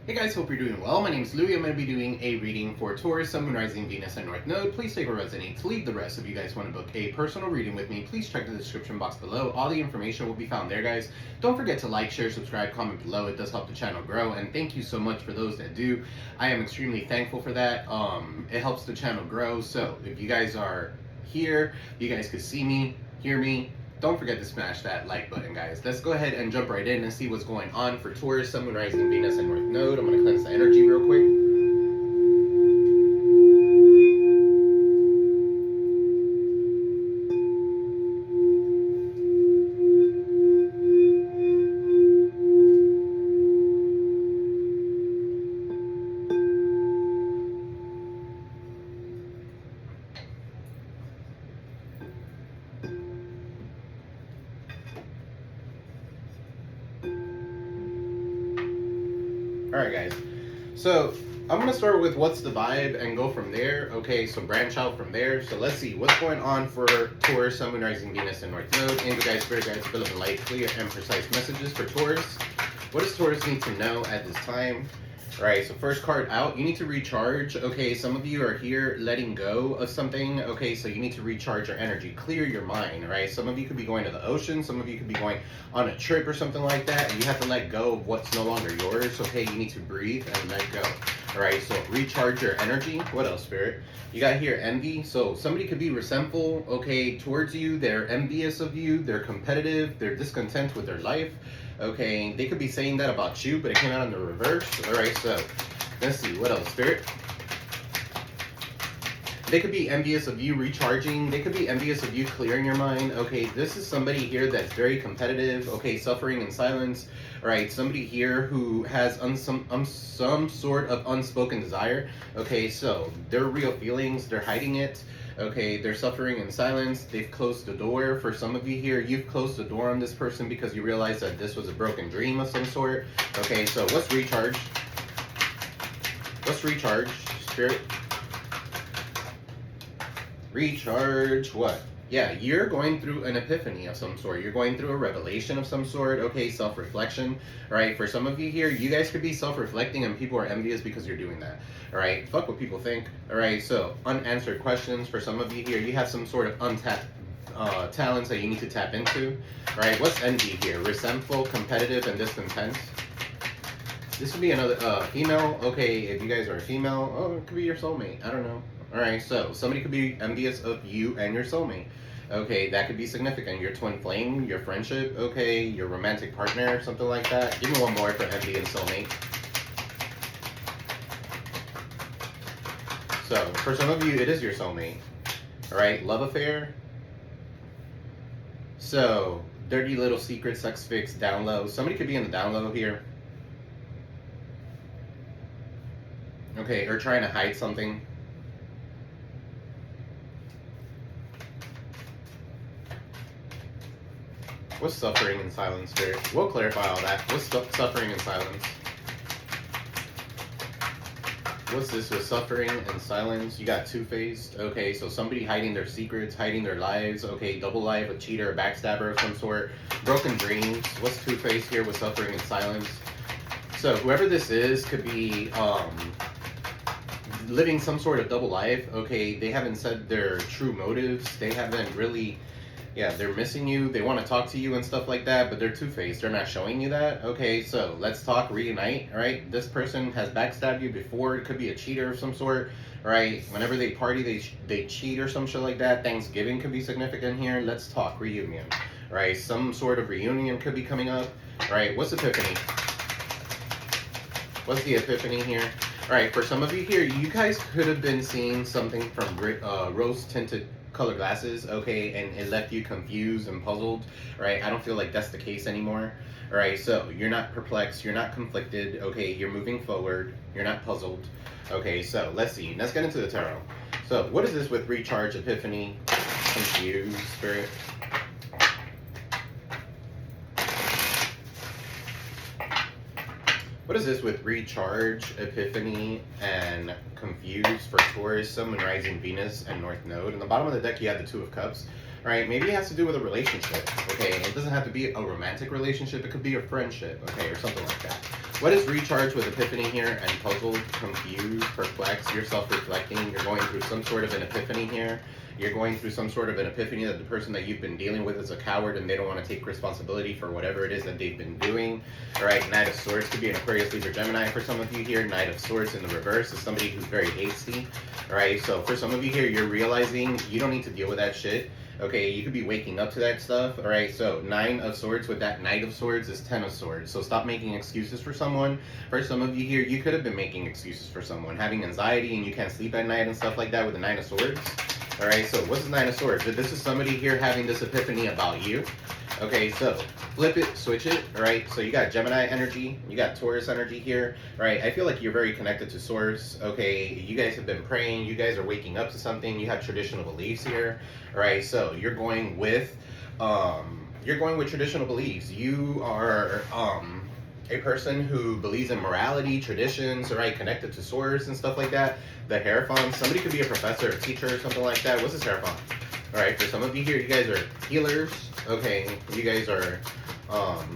Hey guys, hope you're doing well. My name is Louie. I'm going to be doing a reading for Taurus, Sun, Moon, Rising, Venus, and North Node. Please take what resonates, leave the rest. If you guys want to book a personal reading with me, please check the description box below. All the information will be found there, guys. Don't forget to like, share, subscribe, comment below. It does help the channel grow, and thank you so much for those that do. I am extremely thankful for that. It helps the channel grow, so if you guys are here, you guys could see me, hear me. Don't forget to smash that like button, guys. Let's go ahead and jump right in and see what's going on for Taurus, Sun, Moon, Rising, Venus, and North Node. I'm going to cleanse the energy real quick. Alright guys, so I'm going to start with what's the vibe and go from there. Okay, so branch out from there. So let's see what's going on for Taurus, Sun, Moon, Rising, Venus, and North Node. Angel guides, spirit guides, fill in light, clear, and precise messages for Taurus. What does Taurus need to know at this time? Alright, so first card out, you need to recharge. Okay, some of you are here letting go of something. Okay, so you need to recharge your energy, clear your mind, right? Some of you could be going to the ocean, some of you could be going on a trip or something like that, and you have to let go of what's no longer yours. Okay, you need to breathe and let go. Alright, so recharge your energy. What else, Spirit? You got here envy. So somebody could be resentful, okay, towards you. They're envious of you. They're competitive. They're discontent with their life. Okay, they could be saying that about you, but it came out in the reverse. Alright, so let's see. What else, Spirit? They could be envious of you recharging. They could be envious of you clearing your mind. Okay, this is somebody here that's very competitive. Okay, suffering in silence. All right, somebody here who has some sort of unspoken desire. Okay, so their real feelings, they're hiding it. Okay, they're suffering in silence. They've closed the door. For some of you here, you've closed the door on this person because you realize that this was a broken dream of some sort. Okay, so what's recharge? What's recharge, Spirit? Recharge what? Yeah, you're going through an epiphany of some sort. You're going through a revelation of some sort. Okay, self-reflection. All right, for some of you here, you guys could be self-reflecting and people are envious because you're doing that. All right, fuck what people think. All right, so unanswered questions. For some of you here, you have some sort of untapped talents that you need to tap into. All right, what's envy here? Resentful, competitive, and discontent. This could be another female. Okay, if you guys are a female, oh, it could be your soulmate. I don't know. Alright, so somebody could be envious of you and your soulmate. Okay, that could be significant. Your twin flame, your friendship, okay, your romantic partner, something like that. Give me one more for envy and soulmate. So, for some of you, it is your soulmate. Alright, love affair. So, dirty little secret, sex fix, down low. Somebody could be in the down low here. Okay, or trying to hide something. What's suffering in silence, Spirit? We'll clarify all that. What's suffering in silence? What's this with suffering and silence? You got two-faced. Okay, so somebody hiding their secrets, hiding their lives. Okay, double life, a cheater, a backstabber of some sort. Broken dreams. What's two-faced here with suffering and silence? So whoever this is could be living some sort of double life. Okay, they haven't said their true motives. They haven't really... Yeah, they're missing you, they want to talk to you and stuff like that, but they're two-faced, they're not showing you that. Okay, so let's talk, reunite, right? This person has backstabbed you before, it could be a cheater of some sort, right? Whenever they party, they cheat or some shit like that. Thanksgiving could be significant here. Let's talk, reunion, right? Some sort of reunion could be coming up, right? What's Epiphany? What's the Epiphany here? Alright, for some of you here, you guys could have been seeing something from rose-tinted colored glasses, okay, and it left you confused and puzzled, right? I don't feel like that's the case anymore. All right, so you're not perplexed, you're not conflicted, okay, you're moving forward, you're not puzzled. Okay, so let's see, let's get into the tarot. So what is this with recharge, epiphany, confused, Spirit? What is this with recharge, epiphany, and confused for Taurus, Sun, Moon, Rising, Venus, and North Node? In the bottom of the deck, you have the Two of Cups. Right? Maybe it has to do with a relationship. Okay, it doesn't have to be a romantic relationship. It could be a friendship. Okay, or something like that. What is recharged with Epiphany here? And puzzled, confused, perplexed. You're self-reflecting. You're going through some sort of an epiphany here. You're going through some sort of an epiphany that the person that you've been dealing with is a coward and they don't want to take responsibility for whatever it is that they've been doing. All right, Knight of Swords could be an Aquarius, Libra, Gemini for some of you here. Knight of Swords in the reverse is somebody who's very hasty. All right, so for some of you here, you're realizing you don't need to deal with that shit. Okay, you could be waking up to that stuff. All right, so 9 of Swords with that Knight of Swords is 10 of Swords. So stop making excuses for someone. For some of you here, you could have been making excuses for someone, having anxiety and you can't sleep at night and stuff like that with the 9 of Swords. All right, so what's the 9 of Swords? This is somebody here having this epiphany about you. Okay, so flip it, switch it. All right, so you got Gemini energy, you got Taurus energy here. All right, I feel like you're very connected to Source. Okay, you guys have been praying, you guys are waking up to something, you have traditional beliefs here. All right, so you're going with traditional beliefs. You are a person who believes in morality, traditions, all right, connected to Source and stuff like that. The Hierophant, somebody could be a professor, a teacher, or something like that. What's this Hierophant? All right, for some of you here, you guys are healers. Okay, you guys are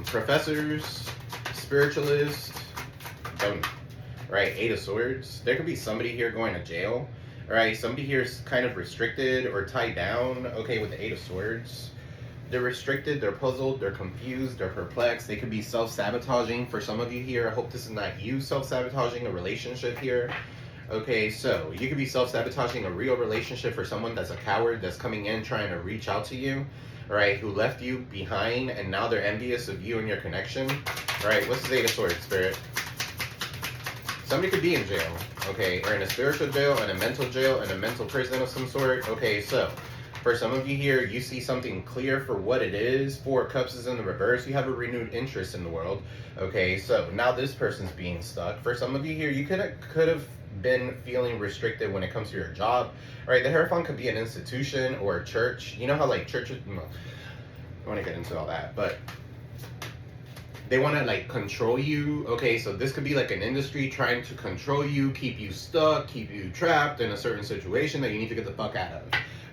professors, spiritualists. Right, 8 of Swords. There could be somebody here going to jail. All right, somebody here is kind of restricted or tied down. Okay, with the 8 of Swords. They're restricted, they're puzzled, they're confused, they're perplexed. They could be self-sabotaging for some of you here. I hope this is not you self-sabotaging a relationship here. Okay, so you could be self-sabotaging a real relationship for someone that's a coward that's coming in trying to reach out to you. All right, who left you behind and now they're envious of you and your connection. All right, what's the 8 of Swords, Spirit? Somebody could be in jail, okay, or in a spiritual jail, in a mental jail, in a mental prison of some sort. Okay, so for some of you here, you see something clear for what it is. 4 of Cups is in the reverse. You have a renewed interest in the world. Okay, so now this person's being stuck. For some of you here, you could have been feeling restricted when it comes to your job. All right, the Hierophant could be an institution or a church. You know how like churches, I want to get into all that, but they want to like control you. Okay, so this could be like an industry trying to control you, keep you stuck, keep you trapped in a certain situation that you need to get the fuck out of.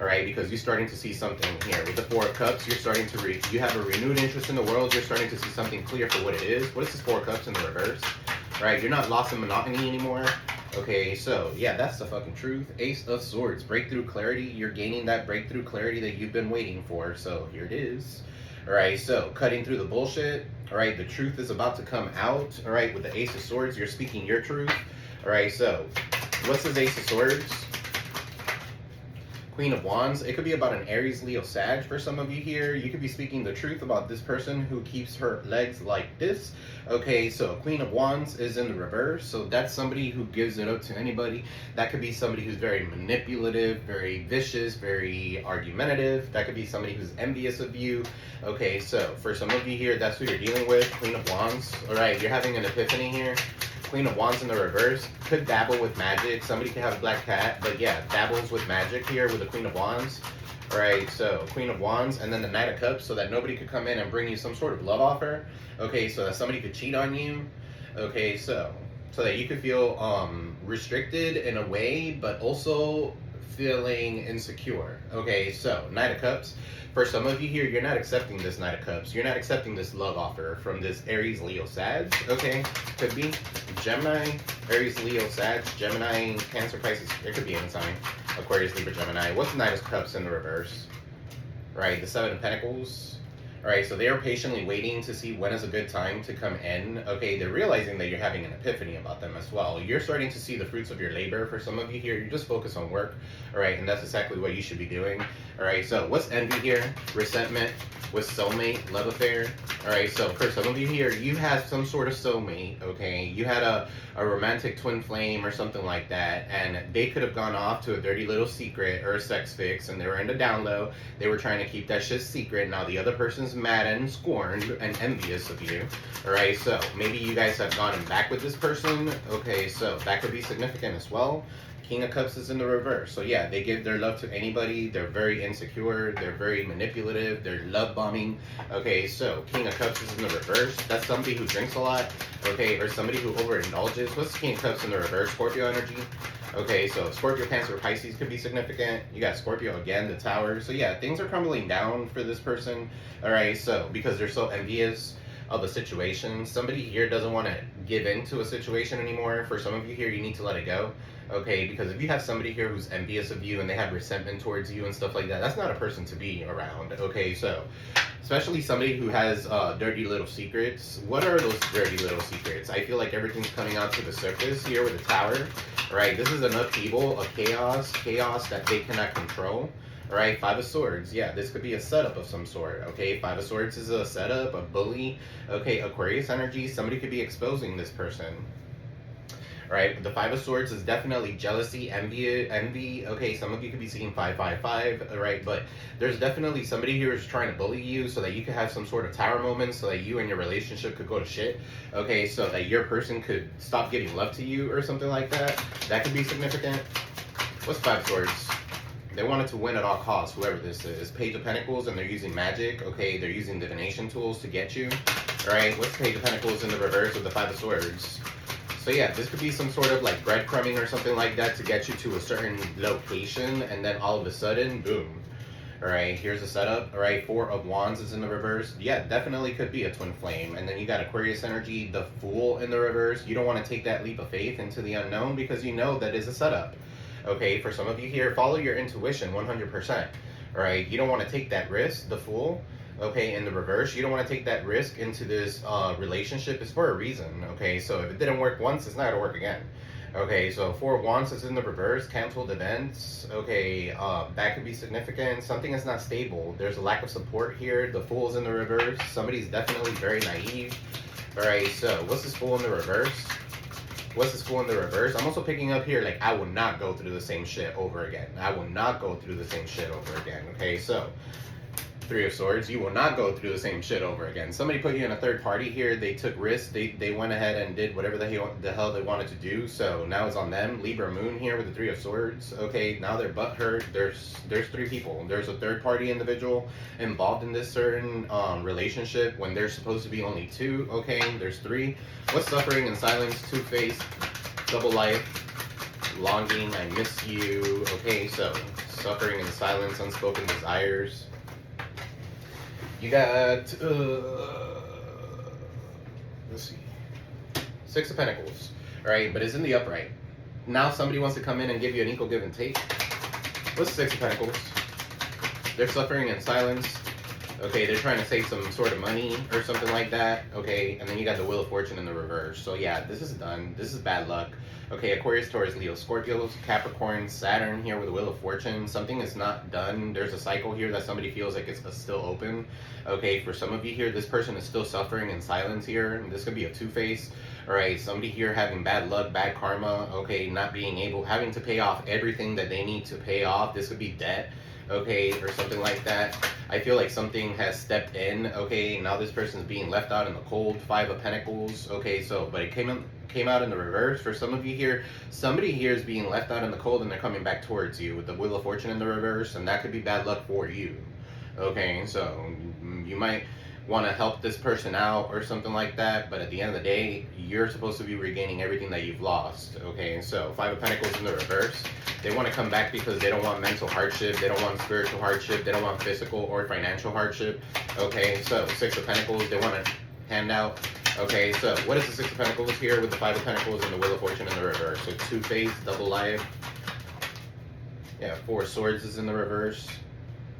All right, because you're starting to see something here with the 4 of Cups. You're starting to you have a renewed interest in the world. You're starting to see something clear for what it is. What is this 4 of Cups in the reverse? All right, you're not lost in monotony anymore. Okay, so yeah, that's the fucking truth. Ace of Swords, breakthrough clarity. You're gaining that breakthrough clarity that you've been waiting for. So here it is. All right, so cutting through the bullshit. All right, the truth is about to come out. All right, with the Ace of Swords, you're speaking your truth. All right, so what's this Ace of Swords? Queen of Wands. It could be about an Aries, Leo, Sag for some of you here. You could be speaking the truth about this person who keeps her legs like this. Okay, so Queen of Wands is in the reverse. So that's somebody who gives it up to anybody. That could be somebody who's very manipulative, very vicious, very argumentative. That could be somebody who's envious of you. Okay, so for some of you here, that's who you're dealing with. Queen of Wands. All right, you're having an epiphany here. Queen of Wands in the reverse. Could dabble with magic. Somebody could have a black cat, but yeah, dabbles with magic here with the Queen of Wands. All right, so Queen of Wands and then the Knight of Cups, so that nobody could come in and bring you some sort of love offer. Okay, so that somebody could cheat on you. Okay, so that you could feel restricted in a way, but also feeling insecure. Okay, so Knight of Cups. For some of you here, you're not accepting this Knight of Cups. You're not accepting this love offer from this Aries, Leo, Sag. Okay, could be Gemini, Aries, Leo, Sag, Gemini, Cancer, Pisces. It could be any sign. Aquarius, Libra, Gemini. What's the Knight of Cups in the reverse? Right, the 7 of Pentacles. All right, so they are patiently waiting to see when is a good time to come in. Okay, they're realizing that you're having an epiphany about them as well. You're starting to see the fruits of your labor. For some of you here, you just focus on work. All right, and that's exactly what you should be doing. All right, so what's envy here? Resentment with soulmate, love affair. All right, so for some of you here, you had some sort of soulmate, okay? You had a romantic twin flame or something like that, and they could have gone off to a dirty little secret or a sex fix, and they were in the down low. They were trying to keep that shit secret. Now the other person's mad and scorned and envious of you. All right, so maybe you guys have gone back with this person. Okay, so that could be significant as well. King of Cups is in the reverse. So yeah, they give their love to anybody. They're very insecure. They're very manipulative. They're love bombing. Okay, so King of Cups is in the reverse. That's somebody who drinks a lot. Okay, or somebody who overindulges. What's King of Cups in the reverse? Scorpio energy. Okay, so Scorpio, Cancer, Pisces could be significant. You got Scorpio again, the Tower. So yeah, things are crumbling down for this person. All right, so because they're so envious. of a situation. Somebody here doesn't want to give into a situation anymore. For some of you here, you need to let it go. Okay, because if you have somebody here who's envious of you and they have resentment towards you and stuff like that, that's not a person to be around. Okay, so especially somebody who has dirty little secrets. What are those dirty little secrets? I feel like everything's coming out to the surface here with the Tower. Right, this is an upheaval, a chaos that they cannot control. Alright, Five of Swords. Yeah, this could be a setup of some sort. Okay, Five of Swords is a setup, a bully. Okay, Aquarius energy. Somebody could be exposing this person. Right, the Five of Swords is definitely jealousy, envy. Okay, some of you could be seeing 555. Alright, but there's definitely somebody here who's trying to bully you so that you could have some sort of tower moment, so that you and your relationship could go to shit. Okay, so that your person could stop giving love to you or something like that. That could be significant. What's Five of Swords? They wanted to win at all costs, whoever this is. Page of Pentacles, and they're using magic. Okay, they're using divination tools to get you. Alright, what's Page of Pentacles in the reverse with the Five of Swords? So yeah, this could be some sort of like breadcrumbing or something like that to get you to a certain location, and then all of a sudden, boom. Alright, here's the setup. Alright, Four of Wands is in the reverse. Yeah, definitely could be a twin flame. And then you got Aquarius energy, the Fool in the reverse. You don't want to take that leap of faith into the unknown because you know that is a setup. Okay, for some of you here, follow your intuition 100%. Alright, you don't want to take that risk, the Fool. Okay, in the reverse, you don't want to take that risk into this relationship. It's for a reason. Okay, so if it didn't work once, it's not going to work again. Okay, so Four of Wands is in the reverse, canceled events. Okay, that could be significant. Something is not stable. There's a lack of support here. The Fool's in the reverse. Somebody's definitely very naive. Alright, so what's this Fool in the reverse? What's this Fool in the reverse? I'm also picking up here, like, I will not go through the same shit over again. I will not go through the same shit over again. Okay, so Three of Swords, you will not go through the same shit over again. Somebody put you in a third party here. They took risks. They went ahead and did whatever the hell they wanted to do. So now it's on them. Libra Moon here with the Three of Swords. Okay, now they're butthurt. There's three people. There's a third party individual involved in this certain relationship when there's supposed to be only two. Okay, there's three. What's Suffering and Silence? Two-Faced, Double Life, Longing, I Miss You. Okay, so Suffering and Silence, Unspoken Desires. You got, let's see, Six of Pentacles, right? But it's in the upright. Now somebody wants to come in and give you an equal give and take. What's Six of Pentacles? They're suffering in silence. Okay, they're trying to save some sort of money or something like that. Okay, and then you got the Wheel of Fortune in the reverse. So yeah, this is done. This is bad luck. Okay, Aquarius, Taurus, Leo, Scorpio, Capricorn, Saturn here with the Wheel of Fortune. Something is not done. There's a cycle here that somebody feels like it's still open. Okay, for some of you here, this person is still suffering in silence here. And this could be a two-face. All right, somebody here having bad luck, bad karma. Okay, not being able, having to pay off everything that they need to pay off. This could be debt. Okay, or something like that. I feel like something has stepped in. Okay, now this person's being left out in the cold. Five of Pentacles. Okay, so but it came out in the reverse. For some of you here, somebody here is being left out in the cold and they're coming back towards you with the Wheel of Fortune in the reverse, and that could be bad luck for you. Okay, so you might want to help this person out or something like that, but at the end of the day, you're supposed to be regaining everything that you've lost. Okay, so Five of Pentacles in the reverse. They want to come back because they don't want mental hardship, they don't want spiritual hardship, they don't want physical or financial hardship. Okay, so Six of Pentacles, they want to hand out. Okay, so what is the Six of Pentacles here with the Five of Pentacles and the Wheel of Fortune in the reverse? So Two-Faced, Double Life. Yeah, Four of Swords is in the reverse.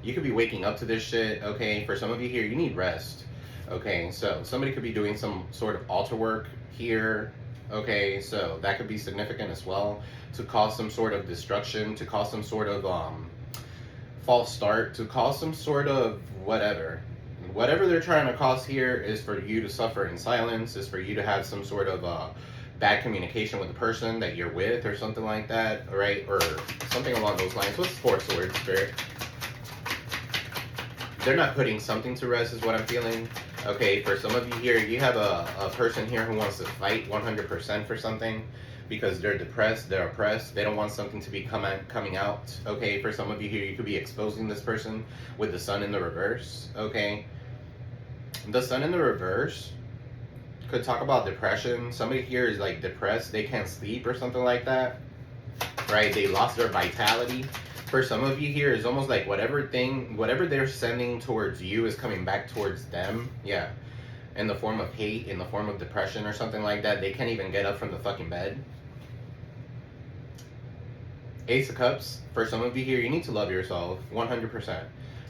You could be waking up to this shit. Okay, for some of you here, you need rest. Okay, so somebody could be doing some sort of altar work here. Okay, so that could be significant as well, to cause some sort of destruction, to cause some sort of false start, to cause some sort of whatever they're trying to cause here is for you to suffer in silence, is for you to have some sort of bad communication with the person that you're with or something like that. All right, or something along those lines. What's Four Swords, Spirit? They're not putting something to rest is what I'm feeling. Okay, for some of you here, you have a person here who wants to fight 100% for something because they're depressed, they're oppressed, they don't want something to be coming out. Okay, for some of you here, you could be exposing this person with the Sun in the reverse. Okay, the Sun in the reverse could talk about depression. Somebody here is like depressed, they can't sleep or something like that. Right, they lost their vitality. For some of you here, it's almost like whatever they're sending towards you is coming back towards them. Yeah. in the form of hate, in the form of depression or something like that. They can't even get up from the fucking bed. Ace of Cups, for some of you here, you need to love yourself 100%.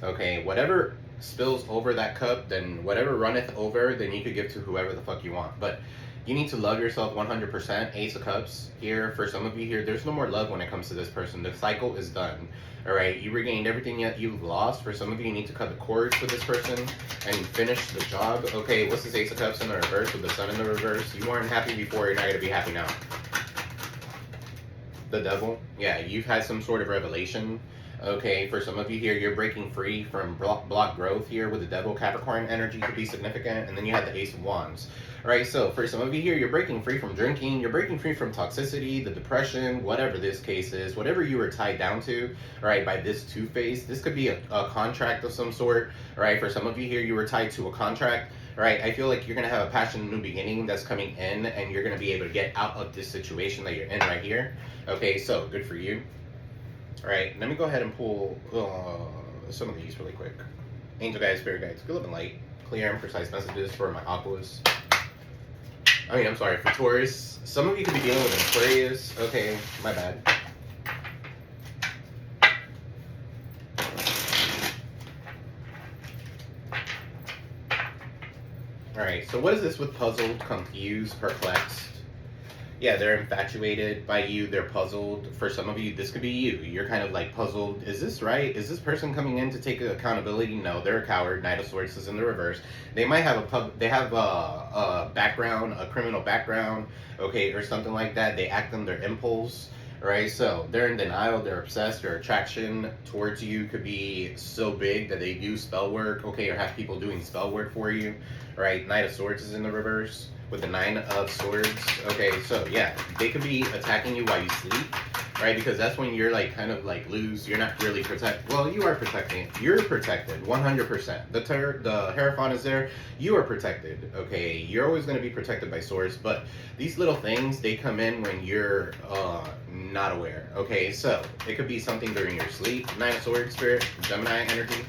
Okay, whatever spills over that cup, then whatever runneth over, then you could give to whoever the fuck you want. But you need to love yourself 100%. Ace of Cups here, for some of you here, there's no more love when it comes to this person. The cycle is done. All right, you regained everything that you've lost. For some of you, you need to cut the cords with this person and finish the job. Okay, what's this Ace of Cups in the reverse with the Sun in the reverse? You weren't happy before, you're not going to be happy now. The Devil, yeah, you've had some sort of revelation. Okay, for some of you here, you're breaking free from block growth here with the Devil. Capricorn energy could be significant. And then you have the Ace of Wands. All right, so for some of you here, you're breaking free from drinking. You're breaking free from toxicity, the depression, whatever this case is, whatever you were tied down to, all right, by this two-face. This could be a contract of some sort. All right, for some of you here, you were tied to a contract. All right, I feel like you're going to have a passion, new beginning that's coming in, and you're going to be able to get out of this situation that you're in right here. Okay, so good for you. All right, let me go ahead and pull some of these really quick. Angel guides, spirit guides, good love and light, clear and precise messages for my Aquas. I'm sorry, for Taurus. Some of you could be dealing with Aquarius. Okay, my bad. Alright, so what is this with puzzled, confused, perplexed? Yeah, they're infatuated by you, they're puzzled. For some of you, this could be you. You're kind of like puzzled. Is this right? Is this person coming in to take accountability? No, they're a coward. Knight of Swords is in the reverse. They might have a background, a criminal background, okay, or something like that. They act on their impulse. Right, so they're in denial, they're obsessed, their attraction towards you could be so big that they do spell work, okay, or have people doing spell work for you. Right, Knight of Swords is in the reverse with the 9 of Swords. Okay, so yeah, they could be attacking you while you sleep, right? Because that's when you're like kind of like loose. You're not really protected. Well, you are protecting. You're protected 100%. The Hierophant is there. You are protected. Okay, you're always going to be protected by Source. But these little things, they come in when you're not aware. Okay, so it could be something during your sleep. 9 of Swords, Spirit, Gemini energy.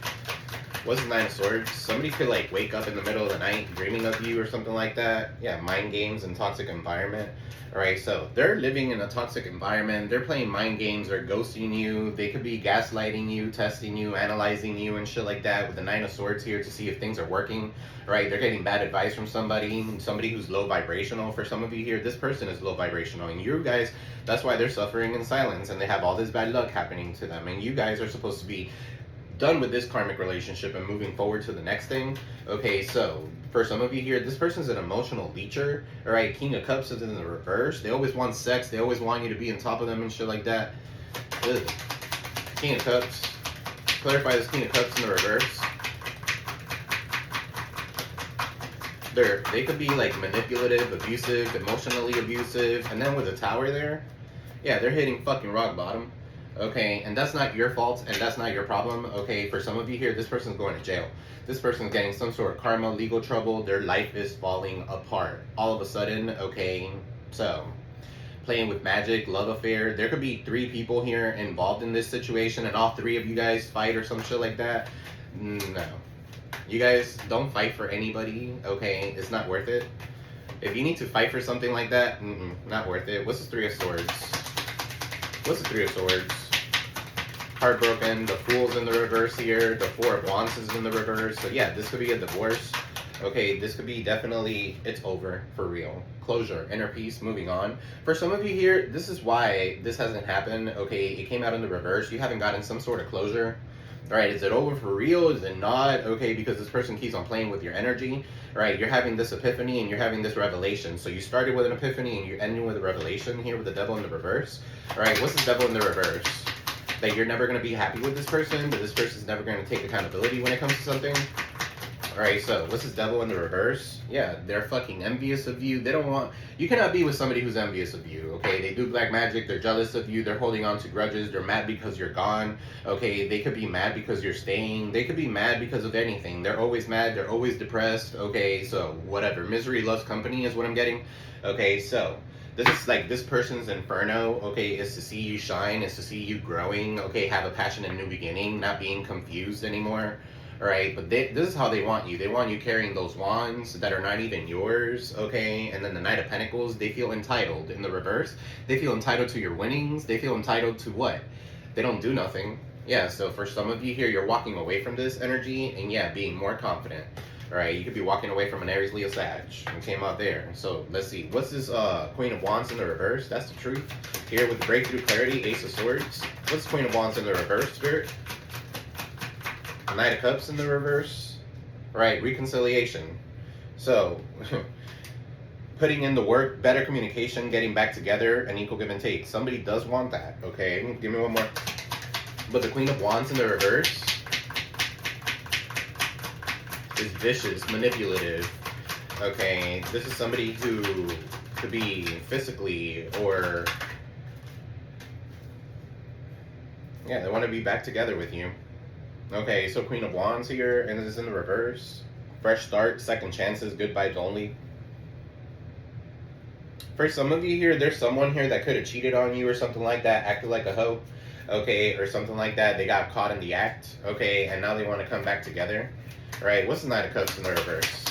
What's the 9 of Swords? Somebody could like wake up in the middle of the night dreaming of you or something like that. Yeah, mind games and toxic environment. Alright, so they're living in a toxic environment. They're playing mind games. They're ghosting you. They could be gaslighting you, testing you, analyzing you and shit like that with the 9 of Swords here to see if things are working. Right, they're getting bad advice from somebody who's low vibrational. For some of you here, this person is low vibrational. And you guys, that's why they're suffering in silence and they have all this bad luck happening to them. And you guys are supposed to be done with this karmic relationship and moving forward to the next thing. Okay, so for some of you here, this person's an emotional leecher. All right, King of Cups is in the reverse. They always want sex. They always want you to be on top of them and shit like that. Ugh. King of Cups. Clarify this King of Cups in the reverse. They could be like manipulative, abusive, emotionally abusive, and then with the Tower there, yeah, they're hitting fucking rock bottom. Okay, and that's not your fault, and that's not your problem. Okay, for some of you here, this person's going to jail. This person's getting some sort of karma, legal trouble. Their life is falling apart all of a sudden. Okay, so playing with magic, love affair. There could be 3 people here involved in this situation, and all 3 of you guys fight or some shit like that. No, you guys don't fight for anybody. Okay, it's not worth it. If you need to fight for something like that, not worth it. What's the 3 of Swords? What's the 3 of Swords? Heartbroken. The Fool's in the reverse here. The 4 of Wands is in the reverse. So yeah, this could be a divorce. Okay, this could be definitely, it's over for real. Closure, inner peace, moving on. For some of you here, this is why this hasn't happened. Okay, it came out in the reverse. You haven't gotten some sort of closure. All right, is it over for real? Is it not? Okay, because this person keeps on playing with your energy. All right, you're having this epiphany and you're having this revelation. So you started with an epiphany and you're ending with a revelation here with the Devil in the reverse. All right, what's the Devil in the reverse? That you're never going to be happy with this person, that this person's never going to take accountability when it comes to something. Alright, so what's this Devil in the reverse? Yeah, they're fucking envious of you. They don't want... You cannot be with somebody who's envious of you, okay? They do black magic. They're jealous of you. They're holding on to grudges. They're mad because you're gone, okay? They could be mad because you're staying. They could be mad because of anything. They're always mad. They're always depressed, okay? So, whatever. Misery loves company is what I'm getting. Okay, so... This is like this person's inferno, okay, is to see you shine, is to see you growing, okay, have a passion and new beginning, not being confused anymore. All right, but this is how they want you. They want you carrying those wands that are not even yours, okay? And then the Knight of Pentacles, they feel entitled in the reverse. They feel entitled to your winnings. They feel entitled to what? They don't do nothing. Yeah, so for some of you here, you're walking away from this energy and yeah, being more confident. All right, you could be walking away from an Aries, Leo, Sag. It came out there. So let's see. What's this Queen of Wands in the reverse? That's the truth. Here with Breakthrough Clarity, Ace of Swords. What's Queen of Wands in the reverse, Spirit? Knight of Cups in the reverse. Right, reconciliation. So, putting in the work, better communication, getting back together, and equal give and take. Somebody does want that, okay? Give me one more. But the Queen of Wands in the reverse is vicious, manipulative. Okay, this is somebody who could be physically or yeah, they want to be back together with you. Okay, so Queen of Wands here, and this is in the reverse. Fresh start, second chances, good vibes only. For some of you here, there's someone here that could have cheated on you or something like that, acted like a hoe, okay, or something like that. They got caught in the act, okay, and now they want to come back together. Right, what's the Knight of Cups in the reverse?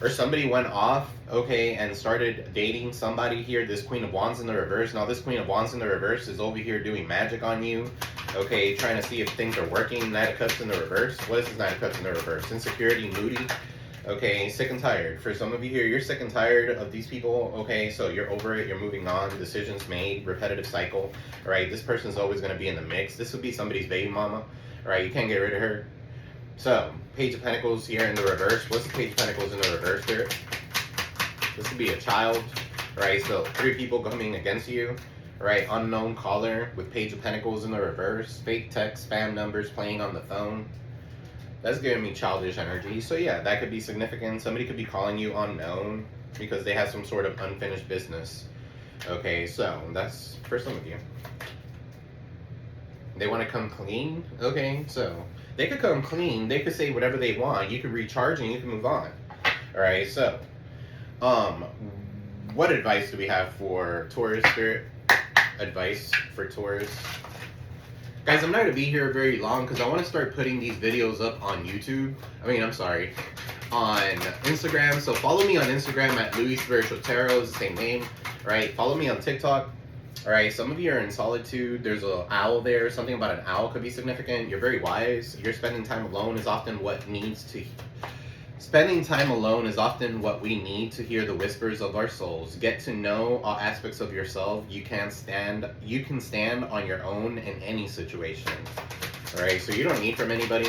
Or somebody went off, okay, and started dating somebody here, this Queen of Wands in the reverse. Now this Queen of Wands in the reverse is over here doing magic on you, okay, trying to see if things are working. Knight of Cups in the reverse. What is this Knight of Cups in the reverse? Insecurity, moody, okay, sick and tired. For some of you here, you're sick and tired of these people, okay, so you're over it, you're moving on, decisions made, repetitive cycle, right? This person's always going to be in the mix. This would be somebody's baby mama. Right, you can't get rid of her. So, Page of Pentacles here in the reverse. What's the Page of Pentacles in the reverse here? This could be a child, right? So, 3 people coming against you, right? Unknown caller with Page of Pentacles in the reverse. Fake text, spam numbers playing on the phone. That's giving me childish energy. So, yeah, that could be significant. Somebody could be calling you unknown because they have some sort of unfinished business. Okay, so that's for some of you. They want to come clean, okay, so they could come clean, they could say whatever they want, you could recharge and you can move on. All right, so what advice do we have for Taurus, Spirit? Advice for Taurus. Guys, I'm not going to be here very long because I want to start putting these videos up on YouTube. On Instagram. So follow me on Instagram at Louie Spiritual Tarot, it's the same name, right? Follow me on TikTok. All right, some of you are in solitude. There's an owl there. Something about an owl could be significant. You're very wise. You're spending time alone is often what needs to... Spending time alone is often what we need to hear the whispers of our souls. Get to know all aspects of yourself. You can stand on your own in any situation. All right, so you don't need from anybody.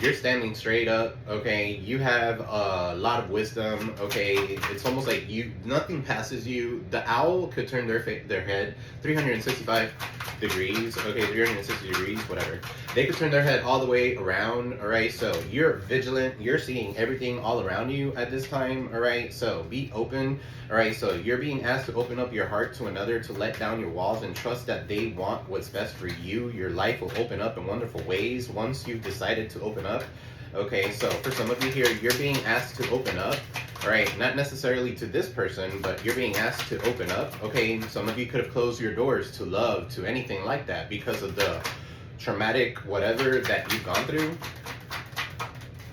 You're standing straight up, okay? You have a lot of wisdom, okay? It's almost like nothing passes you. The owl could turn their head 365 degrees, okay? 360 degrees, whatever. They could turn their head all the way around, all right? So you're vigilant. You're seeing everything all around you at this time, all right? So be open, all right? So you're being asked to open up your heart to another, to let down your walls and trust that they want what's best for you. Your life will open up in wonderful ways once you've decided to open up. Okay, so for some of you here, you're being asked to open up, all right? Not necessarily to this person, but you're being asked to open up. Okay, some of you could have closed your doors to love, to anything like that because of the traumatic whatever that you've gone through.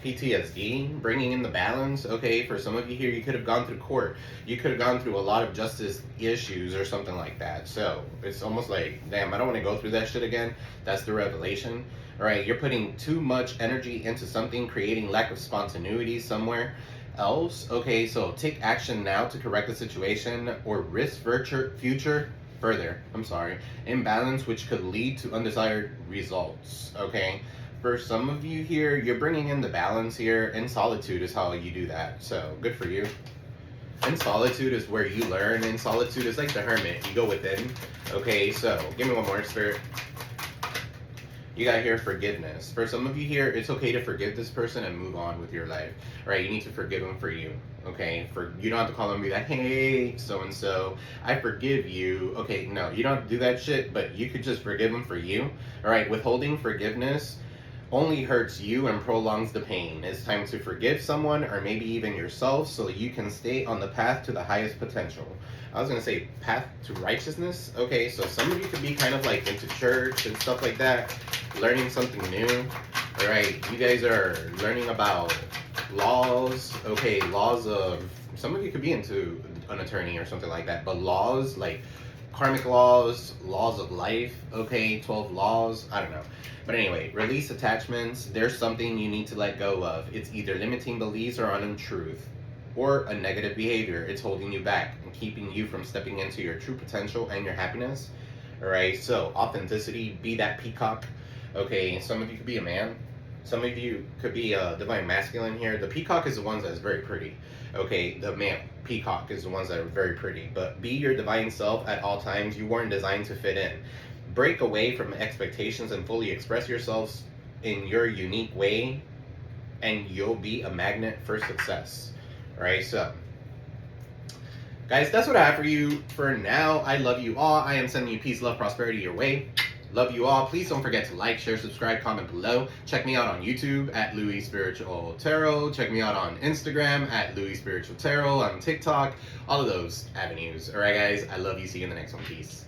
PTSD, bringing in the balance. Okay, for some of you here, you could have gone through court. You could have gone through a lot of justice issues or something like that. So it's almost like, damn, I don't want to go through that shit again. That's the revelation. All right, you're putting too much energy into something, creating lack of spontaneity somewhere else. Okay, so take action now to correct the situation or risk future imbalance, which could lead to undesired results. Okay, for some of you here, you're bringing in the balance here. In solitude is how you do that, so good for you. In solitude is where you learn. In solitude is like the hermit, you go within. Okay, so give me one more, Spirit. You got here forgiveness. For some of you here, it's okay to forgive this person and move on with your life. Right? You need to forgive them for you. Okay? You don't have to call them and be like, hey, so-and-so, I forgive you. Okay, no, you don't have to do that shit, but you could just forgive them for you. All right? Withholding forgiveness only hurts you and prolongs the pain. It's time to forgive someone or maybe even yourself so you can stay on the path to the highest potential. I was going to say path to righteousness. Okay, so some of you could be kind of like into church and stuff like that, learning something new. All right, you guys are learning about laws. Okay, laws of, some of you could be into an attorney or something like that, but laws like karmic laws, laws of life, okay, 12 laws, I don't know. But anyway, release attachments. There's something you need to let go of. It's either limiting beliefs or untruth, or a negative behavior. It's holding you back and keeping you from stepping into your true potential and your happiness. All right, so authenticity, be that peacock. Okay, some of you could be a man. Some of you could be a divine masculine here. The peacock is the ones that's very pretty. Okay, the male peacock is the ones that are very pretty. But be your divine self at all times. You weren't designed to fit in. Break away from expectations and fully express yourselves in your unique way, and you'll be a magnet for success. All right, so guys, that's what I have for you for now. I love you all. I am sending you peace, love, prosperity your way. Love you all. Please don't forget to like, share, subscribe, comment below. Check me out on YouTube at Louie Spiritual Tarot. Check me out on Instagram at Louie Spiritual Tarot, on TikTok, all of those avenues. All right, guys, I love you. See you in the next one. Peace.